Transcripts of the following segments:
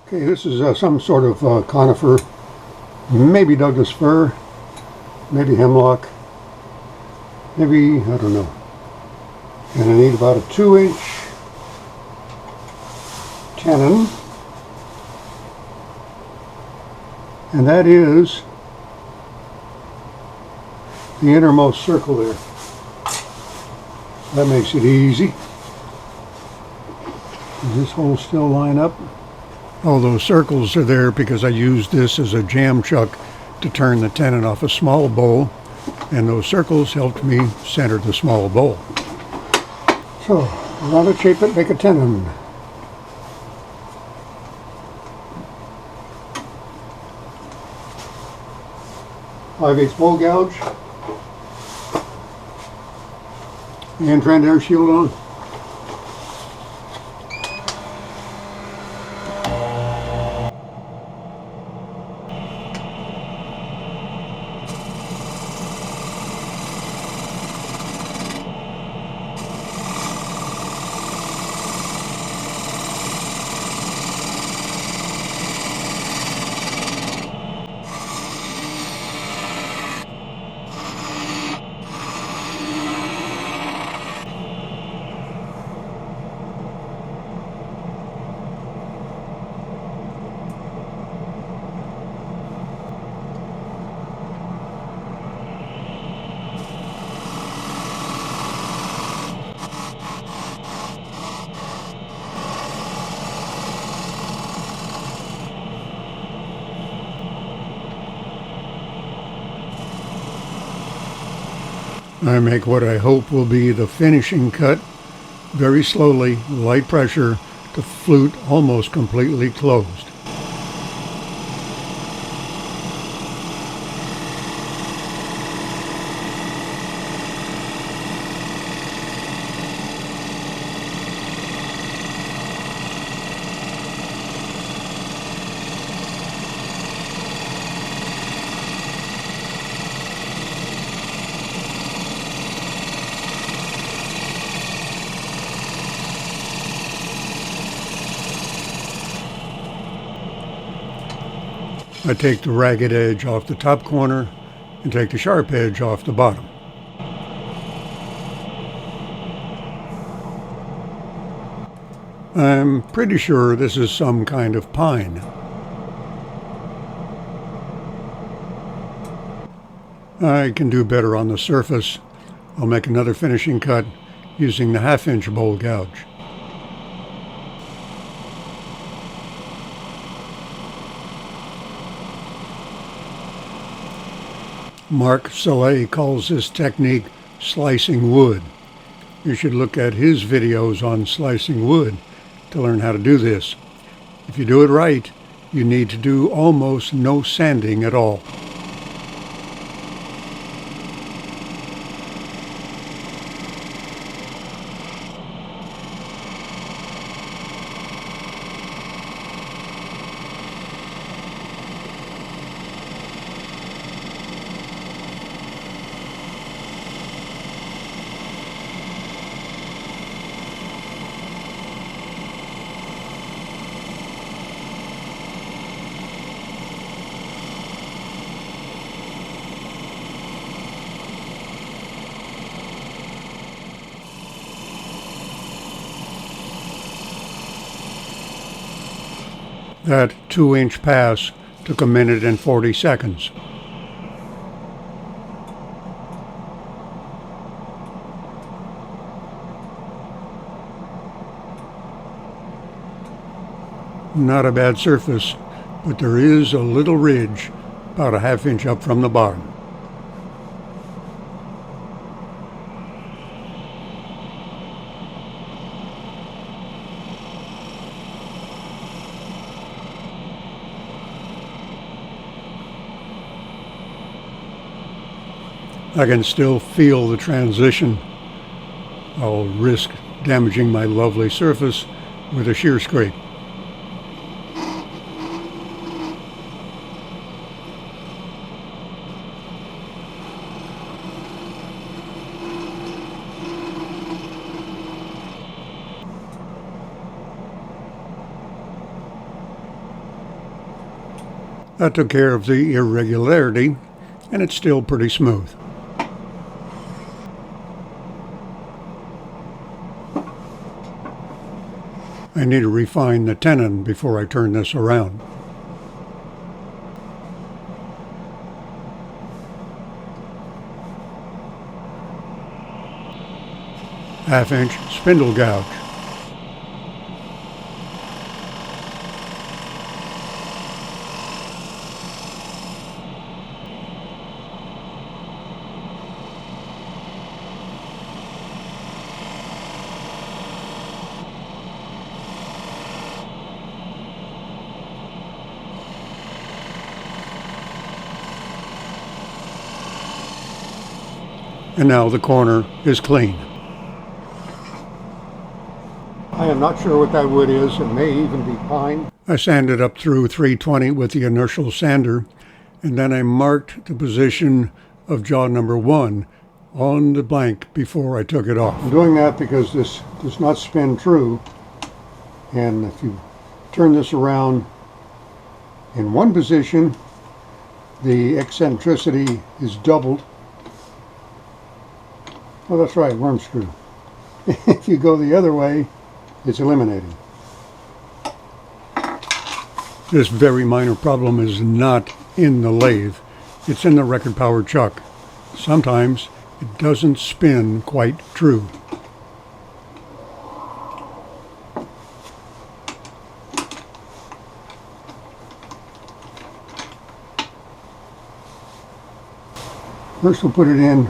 Okay, this is some sort of conifer, maybe Douglas fir, maybe hemlock, maybe, I don't know. And I need about a 2-inch tenon, and that is the innermost circle there. That makes it easy. Does this hole still line up? All those circles are there because I used this as a jam chuck to turn the tenon off a small bowl, and those circles helped me center the small bowl. So, around it, shape it, make a tenon. Five-eighths bowl gouge. And trend air shield on. I make what I hope will be the finishing cut, very slowly, light pressure, to flute almost completely closed. I take the ragged edge off the top corner and take the sharp edge off the bottom. I'm pretty sure this is some kind of pine. I can do better on the surface. I'll make another finishing cut using the 1/2-inch bowl gouge. Mark Silay calls this technique slicing wood. You should look at his videos on slicing wood to learn how to do this. If you do it right, you need to do almost no sanding at all. That 2-inch pass took 1 minute and 40 seconds. Not a bad surface, but there is a little ridge about a 1/2 inch up from the bottom. I can still feel the transition. I'll risk damaging my lovely surface with a shear scrape. That took care of the irregularity, and it's still pretty smooth. I need to refine the tenon before I turn this around. Half-inch spindle gouge. And now the corner is clean. I am not sure what that wood is. It may even be pine. I sanded up through 320 with the inertial sander, and then I marked the position of jaw number 1 on the blank before I took it off. I'm doing that because this does not spin true, and if you turn this around in one position, the eccentricity is doubled. Oh, that's right, worm screw. If you go the other way, it's eliminated. This very minor problem is not in the lathe. It's in the record power chuck. Sometimes it doesn't spin quite true. First we'll put it in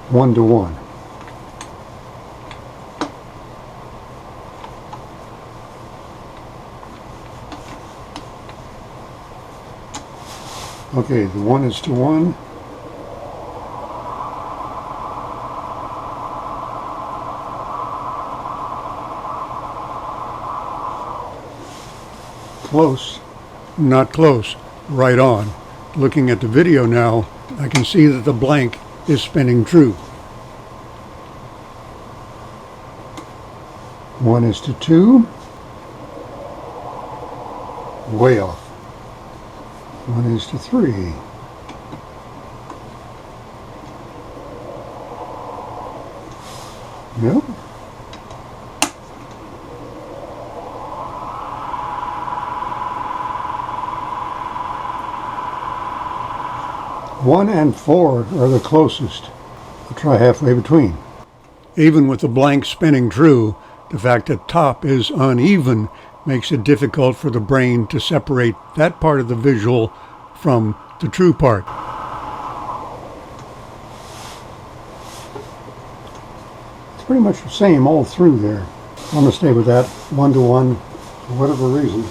1-to-1. Okay, the 1:1. Close. Not close. Right on. Looking at the video now, I can see that the blank is spinning true. 1:2. Way off. 1:3. Nope. One and 4 are the closest. I'll try halfway between. Even with the blank spinning true, the fact that top is uneven makes it difficult for the brain to separate that part of the visual from the true part. It's pretty much the same all through there. I'm going to stay with that 1-to-1 for whatever reason.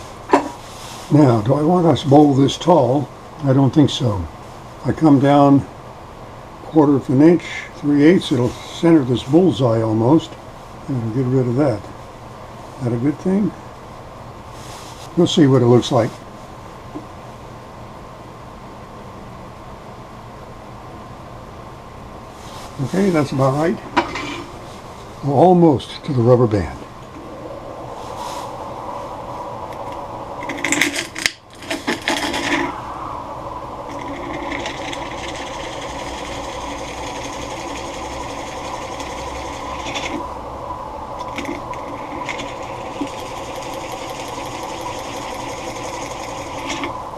Now, do I want us to bowl this tall? I don't think so. If I come down 1/4 inch, 3/8, it'll center this bullseye almost, and it'll get rid of that. Is that a good thing? We'll see what it looks like. Okay, that's about right. We're almost to the rubber band.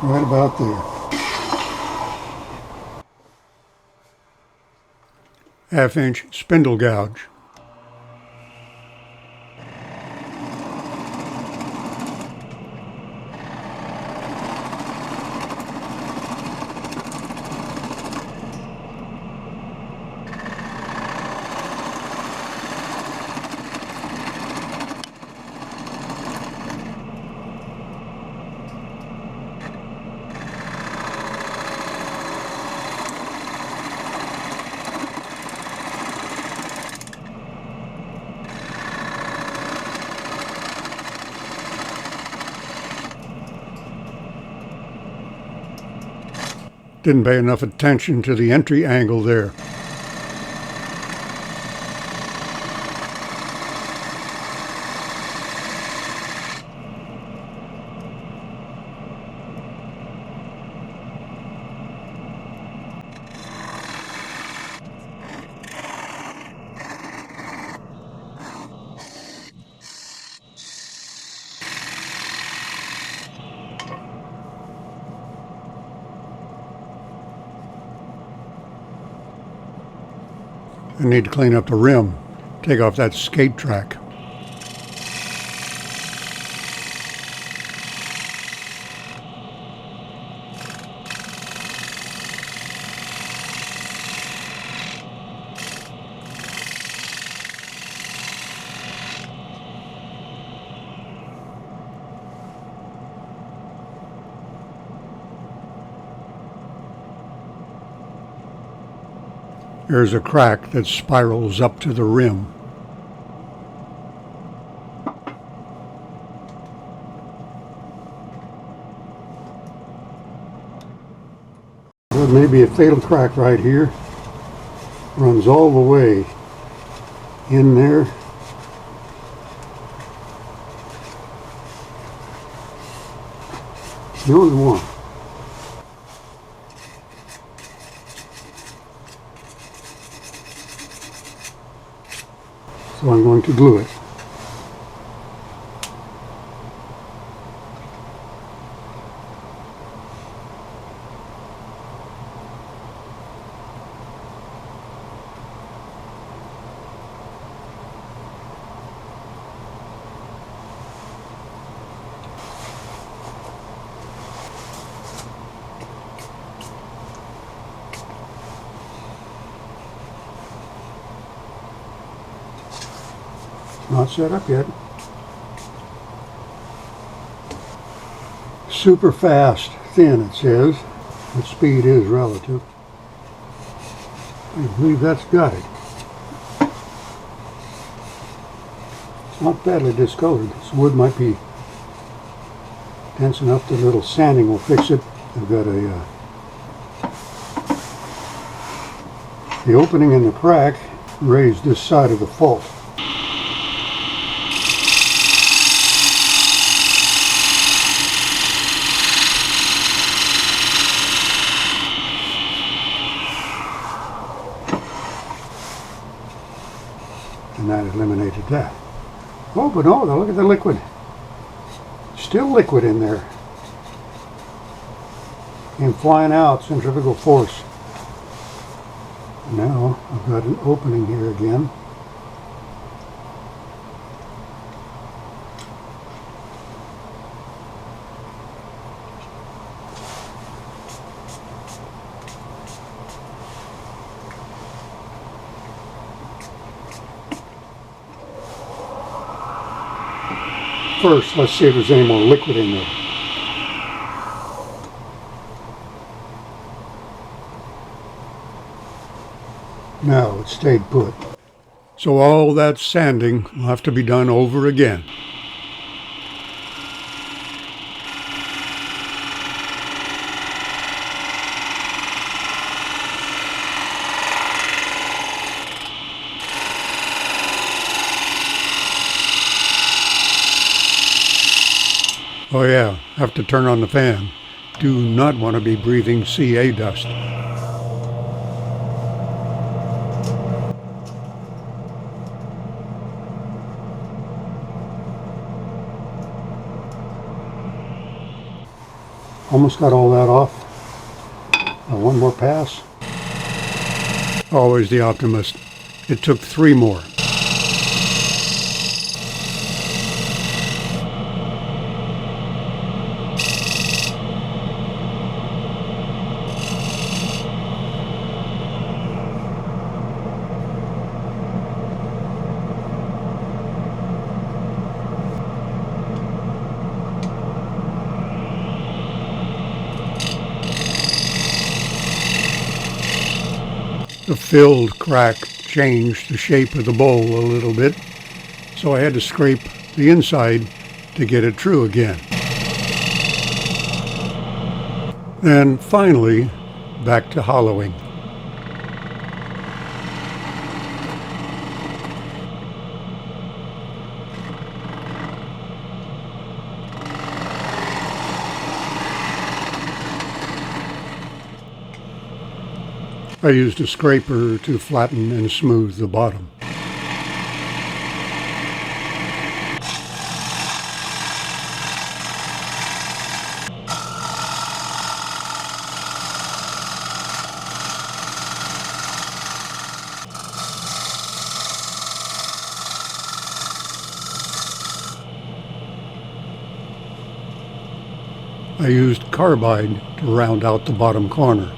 Right about there. Half-inch spindle gouge. Didn't pay enough attention to the entry angle there. I need to clean up the rim, take off that skate track. There's a crack that spirals up to the rim. There may be a fatal crack right here. Runs all the way in there. The only one. So I'm going to glue it. Not set up yet. Super fast, thin it says, but speed is relative. I believe that's got it. It's not badly discolored. This wood might be dense enough that a little sanding will fix it. I've got the opening in the crack raised this side of the fault. And that eliminated that. Oh, but no, look at the liquid. Still liquid in there. Came flying out, centrifugal force. Now I've got an opening here again. First, let's see if there's any more liquid in there. No, it stayed put. So all that sanding will have to be done over again. Oh yeah, have to turn on the fan. Do not want to be breathing CA dust. Almost got all that off. One more pass. Always the optimist. It took 3 more. The filled crack changed the shape of the bowl a little bit, so I had to scrape the inside to get it true again. Then finally, back to hollowing. I used a scraper to flatten and smooth the bottom. I used carbide to round out the bottom corner.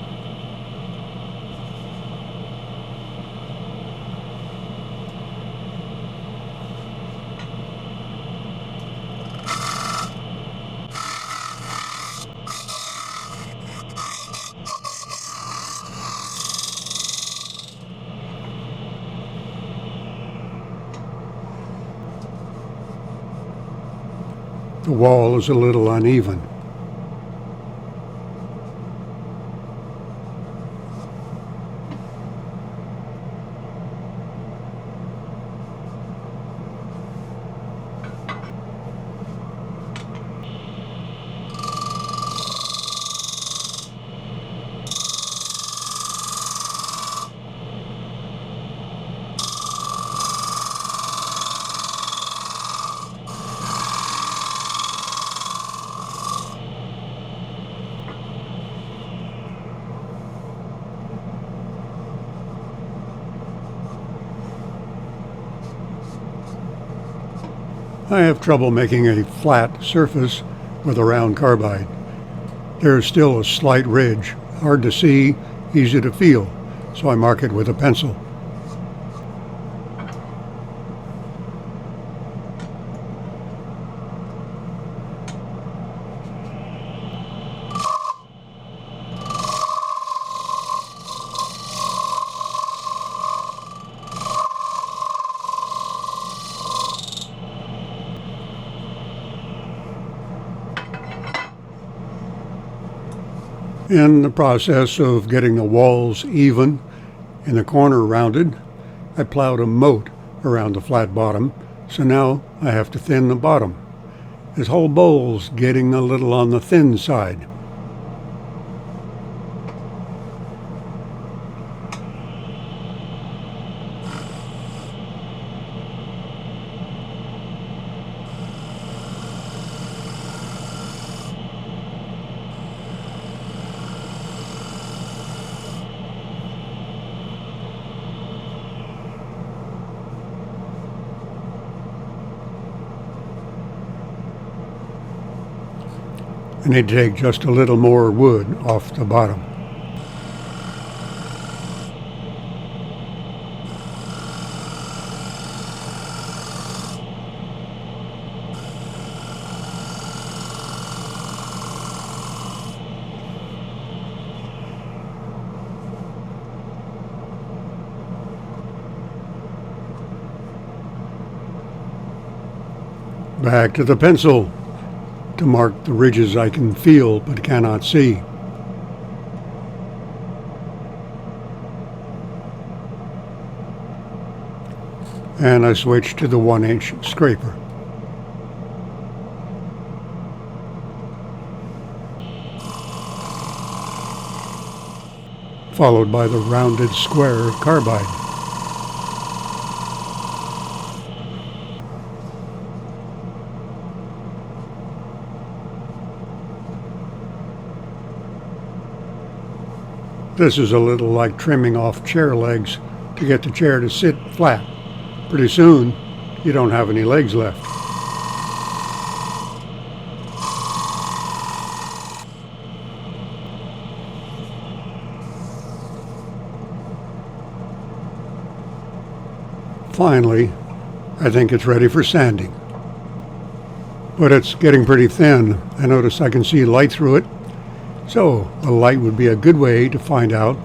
The wall is a little uneven. I have trouble making a flat surface with a round carbide. There is still a slight ridge, hard to see, easy to feel, so I mark it with a pencil. In the process of getting the walls even and the corner rounded, I plowed a moat around the flat bottom, so now I have to thin the bottom. This whole bowl's getting a little on the thin side. I need to take just a little more wood off the bottom. Back to the pencil to mark the ridges I can feel but cannot see. And I switch to the 1-inch scraper. Followed by the rounded square carbide. This is a little like trimming off chair legs to get the chair to sit flat. Pretty soon, you don't have any legs left. Finally, I think it's ready for sanding. But it's getting pretty thin. I notice I can see light through it. So, a light would be a good way to find out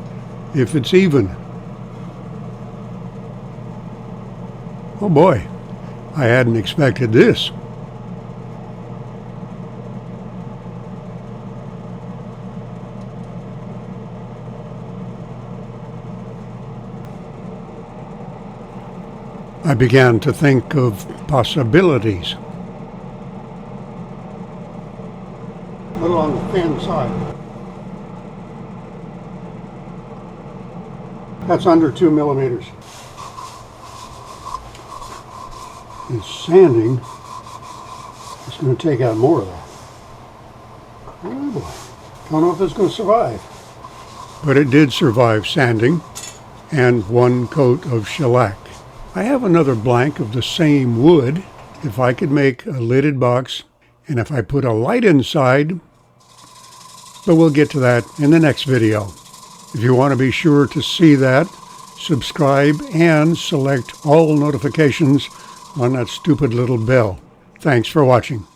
if it's even. Oh boy, I hadn't expected this. I began to think of possibilities. A little on the thin side. That's under 2 millimeters. And sanding is going to take out more of that. Oh boy. Don't know if it's going to survive. But it did survive sanding and one coat of shellac. I have another blank of the same wood. If I could make a lidded box, and if I put a light inside, but we'll get to that in the next video. If you want to be sure to see that, subscribe and select all notifications on that stupid little bell. Thanks for watching.